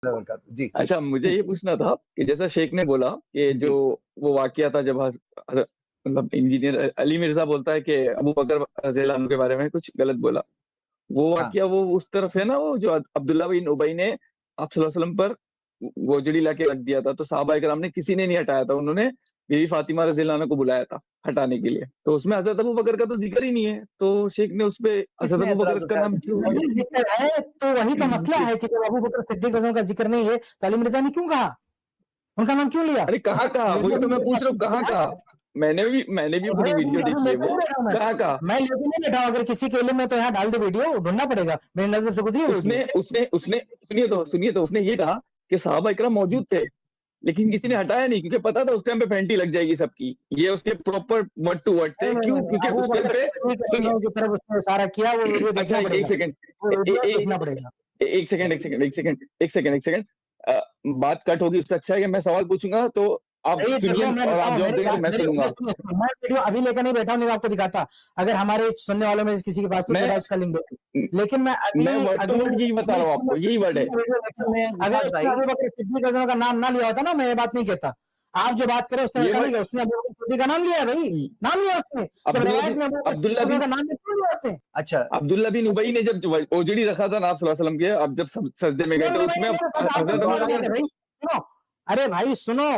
जी। अच्छा, मुझे ये पूछना था कि जैसा शेख ने बोला कि जो वो वाक़या था जब मतलब इंजीनियर अली मिर्ज़ा बोलता है कि अबू बकर रज़ियल्लाहु अन्हु के बारे में कुछ गलत बोला। वो हाँ। वाक़या वो उस तरफ है ना, वो जो अब्दुल्ला बिन उबई ने आप सल्लल्लाहु अलैहि वसल्लम पर गोजड़ी लाके रख दिया था, तो सहाबा इकराम ने किसी ने नहीं हटाया था, उन्होंने बीवी फातिमा रज़ियल्लाहु अन्हा को बुलाया था हटाने के लिए। तो उसमें हज़रत अबू बकर का तो ज़िक्र ही नहीं है, तो शेख ने उसपे हज़रत किसने अबू बकर एतराज़ का उठाया नाम था? क्यों लिया? नहीं ज़िक्र है, तो वही तो मसला है कि जब अबू बकर सिद्दीक़ रज़ियल्लाहु का ज़िक्र नहीं है, तो अली मिर्ज़ा ने क्यों कहा? उनका नाम क्यों लिया? अरे कहाँ कहा? वही तो मैं पूछ रहा हूँ, कहाँ कहा? मैंने भी भाई पूरी अभी वीडियो अभी देखी है लेके वो, नहीं बैठा हूँ मैं। कहाँ कहा? मैं लेके नहीं बैठा हूँ, अगर किसी के इल्म में तो यहाँ डाल दो वीडियो, ढूँढना पड़ेगा। मेरी नज़र से गुज़री है वीडियो। उसने सुनिए तो उसने ये कहा कि सहाबा इकराम मौजूद थे, लेकिन किसी ने हटाया नहीं क्योंकि पता था उस टाइम पे फैंटी लग जाएगी सबकी। ये उसके प्रॉपर वर्ड टू वर्ड थे। नहीं, क्यों? नहीं, नहीं, क्योंकि अबू उस टाइम बकर पे सिद्दीक़ सुनिए रज़ियल्लाहु की तरफ उसने इशारा किया, वो वीडियो अच्छा देखना पड़ेगा। वो वीडियो देखना पड़ेगा। एक सेकंड। बात कट होगी उससे अच्छा है कि मैं सवाल पूछूँगा तो आप नहीं सुनिए देखो मैं और आप बताऊँ जवाब मेरी देंगे तो बात मैं मेरी सुनूँगा। सुनिए, मैं वीडियो अभी लेकर नहीं बैठा हूँ, नहीं तो आपको दिखाता। अगर हमारे सुनने वालों में किसी के पास तो मैं मेरा उसका लिंक भेजो। लेकिन मैं मैं अगली वर्ड टू अगली वर्ड यही बता रहा हूँ आपको, यही वर्ड है। अगर उसने अबू बकर सिद्दीक़ रज़ियल्लाहु का नाम ना लिया होता ना, मैं ये बात नहीं कहता। आप जो बात कर रहे हो उसने ये वैसा नहीं वर्ड किया, उसने अबू बकर सिद्दीक़ का नाम लिया है भई, नाम लिया उसने। जब रिवायत में अबू बकर अब्दुल्ला सिद्दीक़ बिन का नाम क्यों लिया उसने? अच्छा। अब्दुल्ला बिन उबई ने जब ओजड़ी रखा था ना आप सल्लल्लाहु अलैहि वसल्लम के, अब जब सजदे में गए नहीं, तो नहीं, उसमें नहीं, नहीं, आप हज़रत अबू दोहरा बकर मत भाई, सुनो। अरे भाई सुनो,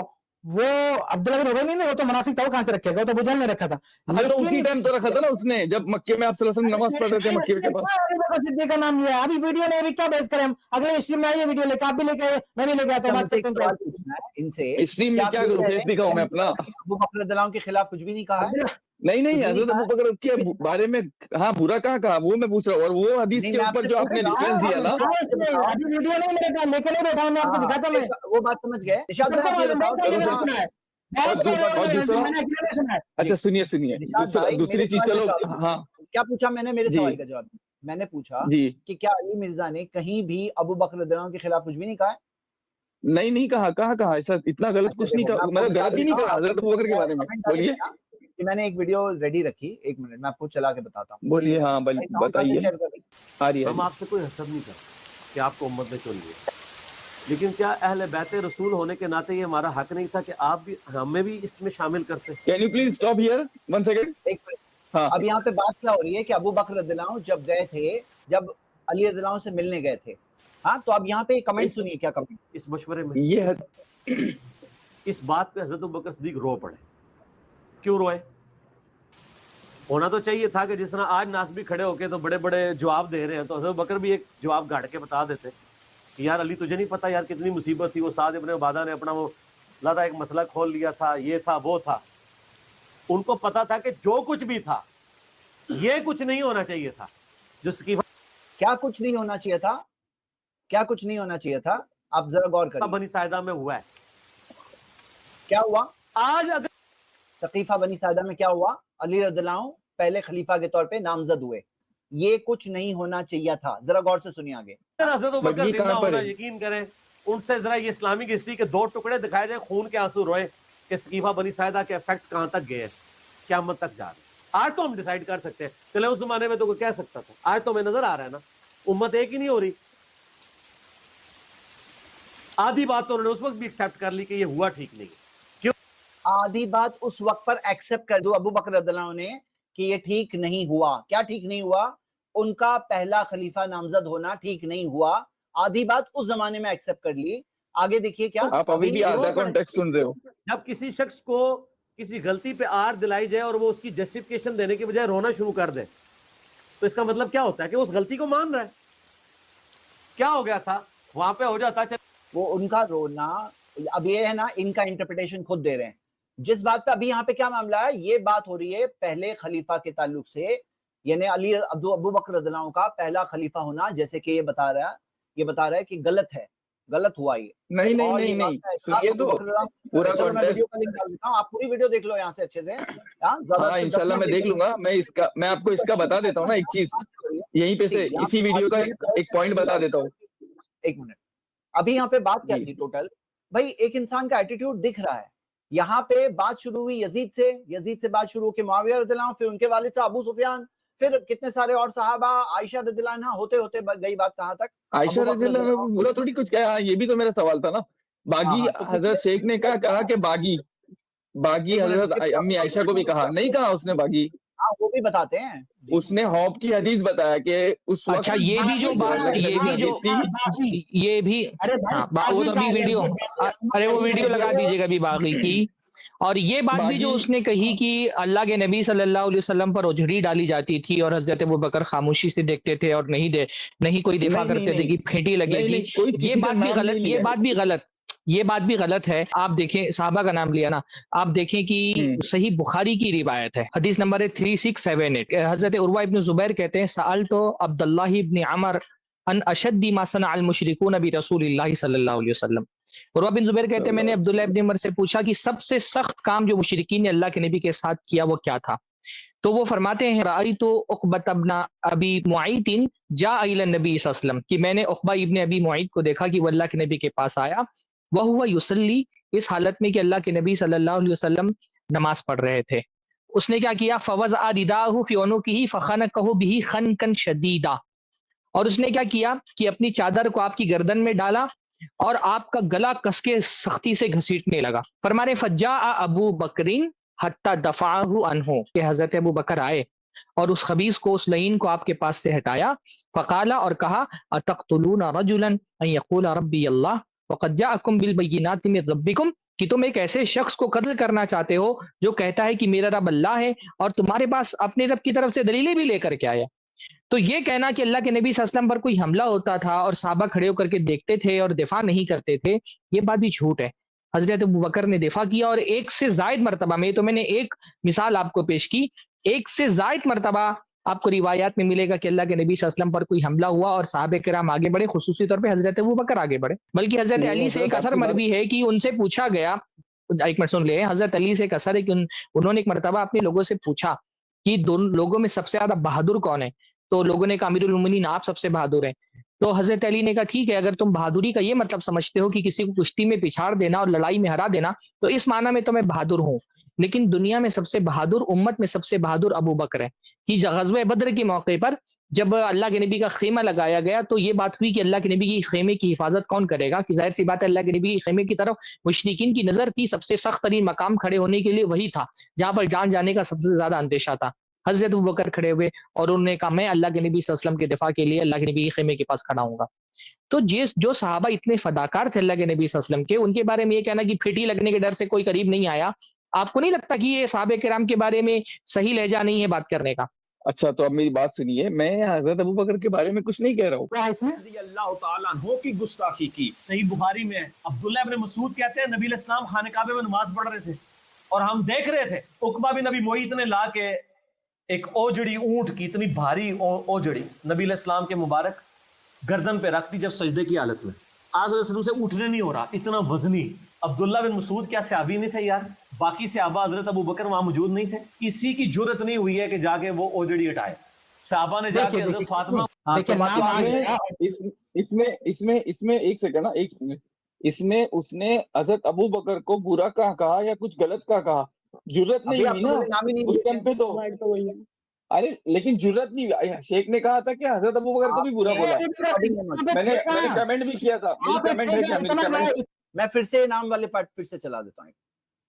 वो अब्दुल्ला बिन उबई नहीं, वो तो मुनाफिक था, वो कहाँ से रखेगा? वो तो अबू जहल ने रखा था। हाँ, तो उसी लेकिन टाइम तो रखा था ना उसने जब मक्के में आप सल्लल्लाहु अलैहि वसल्लम नमाज़ पढ़ रहे थे मक्के के पास। अबू बकर सिद्दीक़ का नाम लिया। अभी वीडियो नहीं, अभी क्या बहस करें हम? अगले स्ट्रीम में आइए वीडियो लेके, आप भी लेके आइए, मैं भी लेके आता हूँ, अच्छा, बात मुझे एक करते हैं क्या सवाल पूछना है इनसे। स्ट्रीम क्या में आप क्या ये करूँ? कह रहे फेस हैं कि दिखाऊँ मैं अली अपना? अबू बकर रज़ियल्लाहु के खिलाफ कुछ भी नहीं कहा है? अब्दुल्ला नहीं, कुछ भी नहीं हज़रत कहा अबू है? बकर के बारे में हाँ, बुरा कहाँ कहा? वो मैं पूछ रहा हूँ और वो हदीस नहीं, के मैं ऊपर आपसे जो पूछ आपने रहा हूँ, रेफरेंस दिया आप ना मुझे बात ये बताओ। अभी वीडियो नहीं मेरे पास, लेके नहीं बैठा हूँ, मैं आपको हाँ, दिखाता मैं। वो बात समझ गए। निशात भाई सबको आप ये मालूम, बताओ बहुत कि सारे और लोगों उस ने यहाँ सुना है। और बहुत दू सारे लोगों और ने दूसरा मैंने अकेले में सुना है। जी, अच्छा सुनिए, निशात भाई मेरे दूसरी चीज़ सवाल का चलो जवाब दीजिए। हाँ, क्या पूछा मैंने? मेरे जी, सवाल का जवाब दीजिए। मैंने पूछा जी। कि क्या अली मिर्ज़ा ने कहीं भी अबू बकर रज़ियल्लाहु के खिलाफ कुछ भी नहीं कहा है? नहीं कहा, कहाँ कहा? ऐसा इतना गलत अच्छा कुछ नहीं देखो, कहा, मैं आपको मतलब बता गलत ही नहीं देता हूँ, कहा आपको हज़रत अबू बकर के बारे में। कमेंट डाले बोलिए, थे ना कि मैंने एक वीडियो रेडी रखी, 1 मिनट मैं आपको चला के बताता हूँ। बोलिए हाँ, भाई साउंड कहाँ से बताइए। शेयर कर रही है? आ रही हम है। आपसे कोई हसद नहीं करते कि आपको उम्मत ने चुन लिया, लेकिन क्या अहले बैत रसूल होने के नाते ये हमारा हक नहीं था कि आप भी हमें भी इसमें शामिल करते? Can you please stop here 1 second? 1 minute. हाँ, अब यहाँ पे बात क्या हो रही है कि अबू बकर रज़ियल्लाहु जब गए थे, जब अली रज़ियल्लाहु से मिलने गए थे। हाँ, तो अब यहाँ पे कमेंट सुनिए क्या कमेंट। इस मशवरे में ये है इस बात पे हज़रत अबू बकर सिद्दीक़ रो पड़े। क्यों रोए? होना तो चाहिए था कि जिस तरह आज नासबी खड़े होके तो बड़े बड़े जवाब दे रहे हैं, तो हज़रत अबू बकर भी एक जवाब गाड़ के बता देते कि यार अली तुझे नहीं पता यार कितनी मुसीबत थी, वो साद इब्न उबादा ने अपना वो लादा एक मसला खोल लिया था, ये था वो था। उनको पता था कि जो कुछ भी था ये कुछ नहीं होना चाहिए था। जो सकीफा क्या कुछ नहीं होना चाहिए था? क्या कुछ नहीं होना चाहिए था? आप जरा गौर करिए। बनी सायदा में हुआ है। क्या हुआ? आज अगर सकीफा बनी सायदा में क्या हुआ? अली रज़ियल्लाहु पहले खलीफा के तौर पे नामजद हुए। ये कुछ नहीं होना चाहिए था। जरा गौर से सुनिए आगे। हज़रत अबू बट बकर ये जिंदा कहाँ पर होना है? यकीन करें, उनसे जरा ये इस्लामिक हिस्ट्री के 2 टुकड़े दिखाए जाए, खून के आंसू रोए कि सकीफा बनी सायदा के इफेक्ट कहां तक गए हैं, क़यामत तक जा रहे हैं। आज तो हम डिसाइड कर सकते हैं, चले उस जमाने में तो कोई कह सकता था, आज तो हमें नजर आ रहा है ना, उम्मत एक ही नहीं हो रही। आधी बात तो उन्होंने उस वक्त भी एक्सेप्ट कर ली कि ये हुआ ठीक नहीं है। आधी बात उस वक्त पर एक्सेप्ट कर दो अबू बकर रज़ियल्लाहु ने कि ये ठीक नहीं हुआ। क्या ठीक नहीं हुआ? उनका पहला खलीफा नामजद होना ठीक नहीं हुआ। आधी बात उस जमाने में एक्सेप्ट कर ली। आगे देखिए क्या आप अभी भी आधा कॉन्टेक्स्ट सुन रहे हो। जब किसी शख्स को किसी गलती पे आड़ दिलाई जाए और वो उसकी जस्टिफिकेशन देने के बजाय रोना शुरू कर दे, तो इसका मतलब क्या होता है कि उस गलती को मान रहा है। क्या हो गया था वहां पे? हो जाता वो उनका रोना। अब ये है ना, इनका इंटरप्रिटेशन खुद दे रहे हैं। जिस बात पे अभी यहाँ पे क्या मामला है, ये बात हो रही है पहले खलीफा के ताल्लुक से, यानी अली अबू बकर रज़ियल्लाहु का पहला खलीफा होना, जैसे कि ये बता रहा है कि गलत है, गलत हुआ ये। नहीं, नहीं, और नहीं, ये बात नहीं, का एहसास सुनिए अबू तो बकर रज़ियल्लाहु को पूरा है। चलो मैं वीडियो कॉन्टेक्स्ट का लिंक डाल देता हूँ, आप पूरी वीडियो देख लो यहाँ से अच्छे से। ज्यादा हाँ, से 10 इंशाल्लाह मिनट मैं देख देखो। लूँगा। मैं आपको इसका बता देता हूँ ना एक चीज़, यहीं पे से यहाँ इसी पे वीडियो का बात एक पॉइंट बता देता हूँ। 1 मिनट। अभी यहाँ पे बात क्या जी। थी टोटल? भाई एक इंसान का एटीट्यूड दिख रहा है। यहाँ पे बात शुरू हुई यजीद से बात शुरू होकर मुआविया रज़ियल्लाहु, फिर उनके वालिद साहब अबू सुफियान, फिर कितने सारे और सहाबा, आयशा रज़ियल्लाहु अन्हा, होते होते गई बात कहाँ तक? आयशा अबू बकर रज़ियल्लाहु अन्हा रज़ियल्लाहु बुरा थोड़ी कुछ कहा, ये भी तो मेरा सवाल था ना। बागी हाँ, तो हजरत शेख ने कहा कि बागी एक मिनट हजरत रुकिए, अम्मी आयशा को भी कहा, नहीं कहा उसने बागी। हाँ, वो भी बताते हैं जी। उसने हौब की हदीस बताया कि उस वक्त अच्छा, ये भी जो बात, अल्लाह के ये नबी भी की जो, हदीस थी। ये भी, अरे भाई हाँ, वो बागी तो का अभी वीडियो, अरे वो वीडियो लगा दीजिएगा अभी बागी की। और ये बात भी जो बागी उसने कही कि अल्लाह के नबी सल्लल्लाहु अलैहि वसल्लम पर उजड़ी डाली जाती थी और हजरत अबू बकर खामोशी से देखते थे और नहीं कोई दिफा नहीं नहीं करते थे नहीं कि फेंटी नहीं लगेगी। नहीं, कोई ये किसी का बात भी नाम गलत, नहीं ये लिया। बात भी गलत, ये बात भी गलत है। आप देखें, साहबा का नाम लिया ना, आप देखें कि सही बुखारी की रिवायत है, हदीस नंबर है 3678। हजरत उर्वा इब्न जुबैर कहते हैं, सअल तो अब्दुल्लाह इब्न अमर अन अशद्दी मा सना अल मुशरिकून बि रसूलिल्लाह सल्लल्लाहु अलैहि वसल्लम। उर्वा बिन जुबैर कहते हैं, मैंने अब्दुल्लाह इब्न उमर से पूछा कि सबसे सख्त काम जो मुशरिकीन ने अल्लाह के नबी के साथ किया वो क्या था? तो वो फरमाते हैं, राइतु उक़बत इब्न अबी मुअय्तिन जाअ इला नबी सल्लल्लाहु अलैहि वसल्लम, कि मैंने उक़बा इब्न अबी मुअय्त को देखा कि वो अल्लाह के नबी के पास आया, वह हुआ युसल्ली, इस हालत में कि अल्लाह के नबी सल्लल्लाहु अलैहि वसल्लम नमाज पढ़ रहे थे। उसने क्या किया, फवज़अ रिदाहु फी उनुकिही फखनकहु बिही खनकन शदीदा, और उसने क्या किया कि अपनी चादर को आपकी गर्दन में डाला और आपका गला कसके सख्ती से घसीटने लगा। फरमाने फज्जा अबू बकरीन हत्ता दफाहु अनहु, कि हजरत अबू बकर आए और उस खबीस को, उस लईन को आपके पास से हटाया। फकाला, और कहा, अतक़्तुलूना रजुलन अन यक़ूला रब्बी अल्लाह वक़द जाअकुम बिल बय्यिनाति मिन रब्बिकुम, कि तुम एक ऐसे शख्स को कत्ल करना चाहते हो जो कहता है कि मेरा रब अल्लाह है और तुम्हारे पास अपने रब की तरफ से दलीलें भी लेकर के आया। तो ये कहना कि अल्लाह के नबी सल्लल्लाहु अलैहि वसल्लम पर कोई हमला होता था और साहबा खड़े होकर के देखते थे और दिफा नहीं करते थे, ये बात भी झूठ है। हजरत अबू बकर ने दिफा किया, और एक से जायद मरतबा में, तो मैंने एक मिसाल आपको पेश की, एक से जायद मरतबा आपको रिवायात में मिलेगा कि अल्लाह के नबी सल्लल्लाहु अलैहि वसल्लम पर कोई हमला हुआ और साहबे किराम आगे बढ़े, खुसूसी तौर पे हजरत अबू बकर आगे बढ़े। बल्कि हजरत अली से एक असर मरवी है कि उनसे पूछा गया, एक मिनट सुन ले, हजरत अली से एक असर है कि उन्होंने एक मरतबा अपने लोगों से पूछा कि दोनों लोगों में सबसे ज्यादा बहादुर कौन है? तो लोगों ने कहा, अमीरुल मोमिनीन आप सबसे बहादुर हैं। तो हजरत अली ने कहा, ठीक है, अगर तुम बहादुरी का ये मतलब समझते हो कि किसी को कुश्ती में पिछाड़ देना और लड़ाई में हरा देना, तो इस माना में तो मैं बहादुर हूँ, लेकिन दुनिया में सबसे बहादुर, उम्मत में सबसे बहादुर अबू बकर है। कि ग़ज़वे बद्र के मौके पर जब अल्लाह के नबी का खेमा लगाया गया, तो ये बात हुई कि अल्लाह के नबी की खेमे की हिफाजत कौन करेगा? कि जाहिर सी बात है, अल्लाह के नबी की खेमे की तरफ मुशरिकीन की नजर थी, सबसे सख्त तरीन मकाम खड़े होने के लिए वही था जहां पर जान जाने का सबसे ज्यादा अंदेशा था। हजरत अबू बकर खड़े हुए और उन्होंने कहा, मैं अल्लाह के नबी सल्लल्लाहु अलैहि वसल्लम के दिफा के लिए अल्लाह के नबी के खेमे के पास खड़ा हूंगा। तो जो सहाबा इतने फदाकार थे अल्लाह के नबी सल्लल्लाहु अलैहि वसल्लम के, उनके बारे में ये कहना कि फिटी लगने के डर से कोई करीब नहीं आया, आपको नहीं लगता कि ये सहाबे किराम के बारे में सही लहजा नहीं है बात करने का? अच्छा, तो अब मेरी बात सुनिए, मैं हजरत अबू बकर के बारे में कुछ नहीं कह रहा हूँ। क्या है इसमें? अल्लाह ताला अन्हु की गुस्ताखी की। सही बुखारी में अब्दुल्लाह इब्न मसूद कहते हैं, नबी इस्लाम खाने काबे में नमाज पढ़ रहे थे और हम देख रहे थे, उकबा बिन नबी मुअय्त ने ला के एक ओजड़ी, ऊंट की इतनी भारी ओजड़ी नबी इस्लाम के मुबारक गर्दन पे रख दी जब सजदे की हालत में। आज से उठने नहीं हो रहा, इतना वजनी। अब्दुल्ला बिन मसूद क्या सहाबी नहीं थे यार? बाकी सहाबा हजरत अबू बकर वहां मौजूद नहीं थे? किसी की जुर्रत नहीं हुई है कि जाके वो ओजड़ी हटाए। सहाबा ने जाके हजरत फातिमा, इसमें एक सेकंड ना, एक सेकंड, इसमें उसने हजरत अबू बकर को बुरा कहा या कुछ गलत कहा? जुर्रत नहीं हुई ना उस टाइम पे, तो अरे लेकिन जुर्रत नहीं हुई। शेख ने कहा था कि हजरत अबू बकर को भी बुरा बोला है। मैंने कमेंट भी किया था, मैं फिर से नाम वाले पार्ट फिर से चला देता हूँ।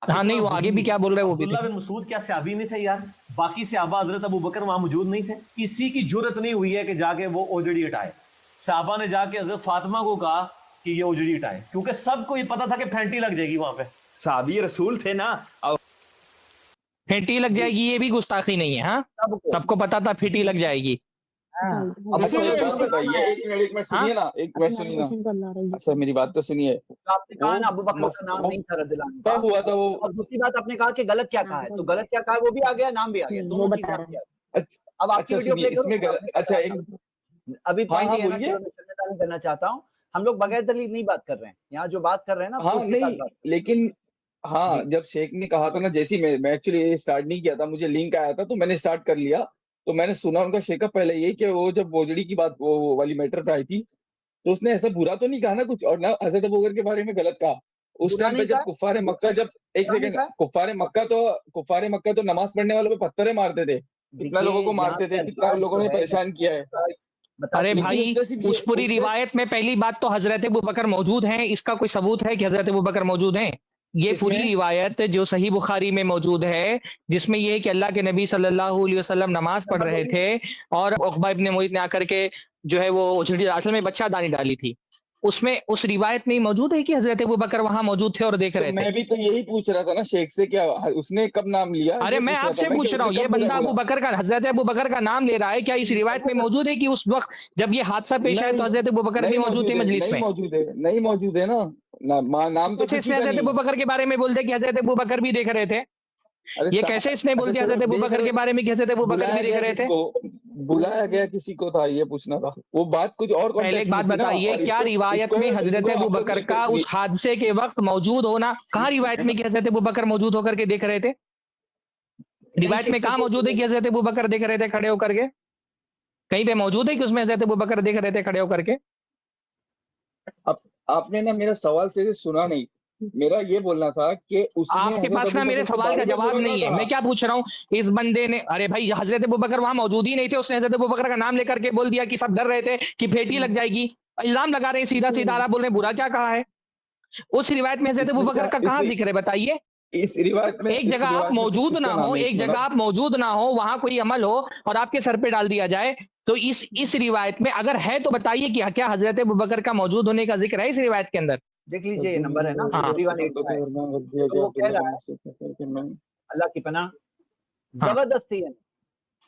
हाँ नहीं, वो आगे भी क्या बोल रहे हैं वो भी। अब्दुल्ला बिन मसूद क्या सहाबी नहीं थे यार? बाकी सहाबा हजरत अबू बकर वहां मौजूद नहीं थे? किसी की जुर्रत नहीं हुई है कि जाके वो ओजड़ी हटाए। सहाबा ने जाके हजरत फातिमा को कहा कि ये ओजड़ी हटाए, क्योंकि सबको ये पता था कि फेंटी लग जाएगी वहां पे। सहाबी रसूल थे ना, फेंटी लग जाएगी ये भी गुस्ताखी नहीं है। हाँ, सबको पता था फेंटी लग जाएगी। अब एक मिनट सुनिए ना, एक क्वेश्चन सुनिए ना। अच्छा मेरी बात तो सुनिए। आपने कहा ना अबू बकर का नाम नहीं था रज़ियल्लाहु अन्हु, कब हुआ था वो? और दूसरी बात आपने कहा कि गलत क्या कहा है, तो गलत क्या कहा है वो भी आ गया, नाम भी आ गया, दोनों चीजें आ गया। अब आपकी वीडियो प्ले इसमें अच्छा एक अभी पॉइंट ये है ना, बोलिए। चलो मैं शर्मिंदा करना चाहता हूँ, हम लोग बगैर दलील नहीं बात कर रहे हैं यहाँ, जो बात कर रहे हैं ना हाँ प्रूफ के साथ नहीं, बात। लेकिन हाँ जब शेख ने कहा था ना, जैसे मैं एक्चुअली स्टार्ट नहीं किया था, मुझे लिंक आया था तो मैंने स्टार्ट कर लिया। तो मैंने सुना उनका शेख का पहले यही कि वो जब बोजड़ी की बात वो वाली मैटर पे आई थी, तो उसने ऐसा बुरा तो नहीं कहा ना कुछ, और ना हजरत अबू बकर के बारे में गलत कहा। उस टाइम पे जब कुफ्फारे मक्का, जब एक सेकंड, कुफ्फारे मक्का तो नमाज पढ़ने वालों पे पत्थरे मारते थे, कितना लोगों को मारते थे, कितना लोगों ने परेशान किया है। अरे लेकिन भाई, उसने सिर्फ उस ये- पूरी उसने- रिवायत में पहली बात तो हजरत अबू बकर मौजूद हैं, इसका कोई सबूत है कि हजरत अबू बकर मौजूद हैं? ये पूरी किसमें? रिवायत जो सही बुखारी में मौजूद है, जिसमें ये है कि अल्लाह के नबी सल्लल्लाहु अलैहि वसल्लम नमाज पढ़ रहे थे और उक़बा इब्न मुईत ने आकर के जो है वो उछड़ी, असल में बच्चादानी डाली थी, उसमें उस रिवायत में ही मौजूद है कि हजरत अबू बकर वहां मौजूद थे और देख तो रहे थे। मैं भी तो यही पूछ रहा था ना शेख से, क्या उसने कब नाम लिया? अरे ये मैं पूछ रहा आपसे था मैं पूछ कि रहा हूँ, उसने ये कब बंदा बोला? अबू बकर का, हजरत अबू बकर का नाम ले रहा है, क्या इस रिवायत में मौजूद है कि उस वक्त जब ये हादसा पेश आया तो हजरत अबू बकर भी मौजूद थे मजलिस में? नहीं मौजूद है ना, नाम तो कैसे किसी इसने का हजरत नहीं अबू है। बकर के बारे में बोल दिया कि हजरत अबू बकर भी देख रहे थे? अरे ये कैसे इसने बोल दिया चलो, हजरत अबू देख बकर रहे- के बारे में कि हजरत अबू बकर भी देख रहे थे? बुलाया गया किसी को था, ये पूछना था। वो बात कुछ और पहले एक कॉन्टेक्स्ट बात में थी ना, बताइए, और क्या इसको- रिवायत इसको- में हजरत इसको अबू आपको बकर का उस हादसे के वक्त मौजूद होना, कहाँ रिवायत में कि हजरत अबू बकर मौजूद होकर के देख रहे थे? रिवायत में कहाँ मौजूद है कि हजरत अबू बकर देख रहे थे खड़े होकर के? कहीं पे मौजूद है कि उसमें हजरत अबू बकर देख रहे थे खड़े होकर के? आपने ना मेरा सवाल से सुना नहीं। मेरा ये बोलना था कि उसने आपके हजरत पास अबू ना मेरे बकर के सवाल का बारे में जवाब बुरा ना नहीं है। कहा। मैं क्या पूछ रहा हूँ, इस बंदे ने, अरे भाई हजरत अबू बकर वहां मौजूद ही नहीं थे, उसने हजरत अबू बकर का नाम लेकर के बोल दिया कि सब डर रहे थे कि फेटी लग जाएगी, इल्जाम लगा रहे हैं सीधा सीधा, आप बोल रहे हैं बुरा क्या कहा है? उस रिवायत में हजरत अबू इसमें बकर क्या- का कहाँ इस- जिक्र है बताइए? इस रिवायत में एक इस जगह आप रिवायत में मौजूद किसका ना नाम हो, है? एक जगह आप मौजूद ना हो, वहां कोई अमल हो और आपके सर पे डाल दिया जाए, तो इस रिवायत में अगर है तो बताइए कि क्या हजरत अबू बकर का मौजूद होने का जिक्र है इस रिवायत के अंदर? देख लीजिए, ये नंबर है ना हाँ। 3185, तो वो कह रहा है अल्लाह की पनाह हाँ। जबरदस्ती है।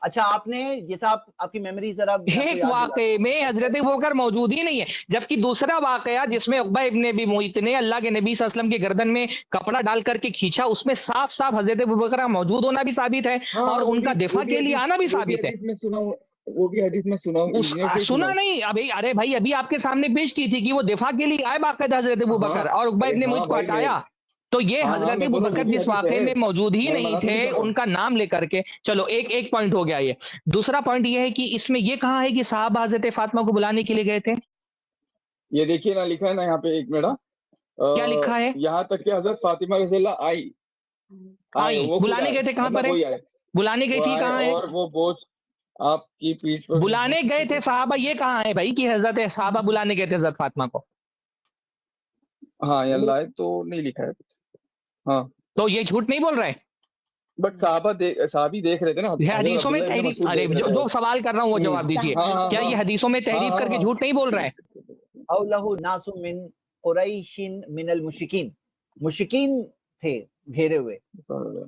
अच्छा, आपने ये साहब आपकी मेमोरी जरा आपको एक याद दिला- वाकये में हजरत अबू बकर मौजूद ही नहीं है, जबकि दूसरा वाकया जिसमें उक़बा इब्न अबी मुईत ने अल्लाह के नबी सल्लल्लाहु अलैहि वसल्लम की गर्दन में कपड़ा डाल करके खींचा, उसमें साफ साफ हजरत अबू बकर का मौजूद होना भी साबित है हाँ, और वो उनका भी- दिफा वो भी के लिए हदीस- आना भी वो भी साबित है। हदीस में सुना हूँ- वो भी हदीस में सुना हूँ, उस इंजीनियर से ही सुना हूँ। नहीं अभी, अरे भाई अभी आपके सामने पेश की थी कि वो दिफा के लिए आए बाकायदा हजरत अबू हाँ, बकर और उक़बा अरे इब्न हाँ मुईत को भाई, हटाया, तो ये हाँ, हजरत मैं अबू बोला, बकर वो भी जिस हदीस वाकये है। में मौजूद ही मैं नहीं मना तो नहीं थे कर रहा हूँ। उनका नाम लेकर के, चलो एक पॉइंट हो गया ये। दूसरा पॉइंट ये है कि इसमें ये कहा है कि साहबा हजरत फातिमा को बुलाने के लिए गए थे? ये देखिए ना, लिखा है ना यहाँ पे, एक मिनट। क्या लिखा है? यहाँ तक कि हजरत फातिमा रज़ियल्लाहु आई आई, वो खुद बुलाने आए, गए थे कहाँ मतलब पर है? वही आए, बुलाने गई वो थी आए कहाँ है? और वो बोझ आपकी पीठ पर बुलाने गए थे साहबा, ये कहाँ है भाई कि हजरत साहबा बुलाने गए थे हजरत फातिमा को? हाँ, ये अल्लाह है तो नहीं लिखा है। हाँ, तो ये झूठ नहीं बोल रहे? बट साहबी देख रहे थे ना, ये हजरत हदीसों में अब्दुल्लाह इब्न तहरीफ, मसूद अरे देख रहे जो थे। सवाल कर रहा हूँ वो जवाब दीजिए, हाँ, क्या ये हदीसों में तहरीफ हाँ, करके हाँ। झूठ नहीं बोल रहे? औलहु नासु मिन कुरैशिन मिनल मुश्रिकीन, मुश्रिकीन थे घेरे हुए,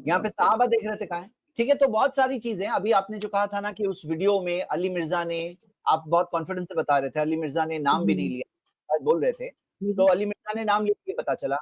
यहाँ पे साहबा देख रहे थे कहाँ है? ठीक है, तो बहुत सारी चीजें, अभी आपने जो कहा था ना कि उस वीडियो में अली मिर्जा ने, आप बहुत कॉन्फिडेंस से बता रहे थे, अली मिर्जा ने नाम भी नहीं लिया, शायद बोल रहे थे, तो अली मिर्जा ने नाम लिया, पता चला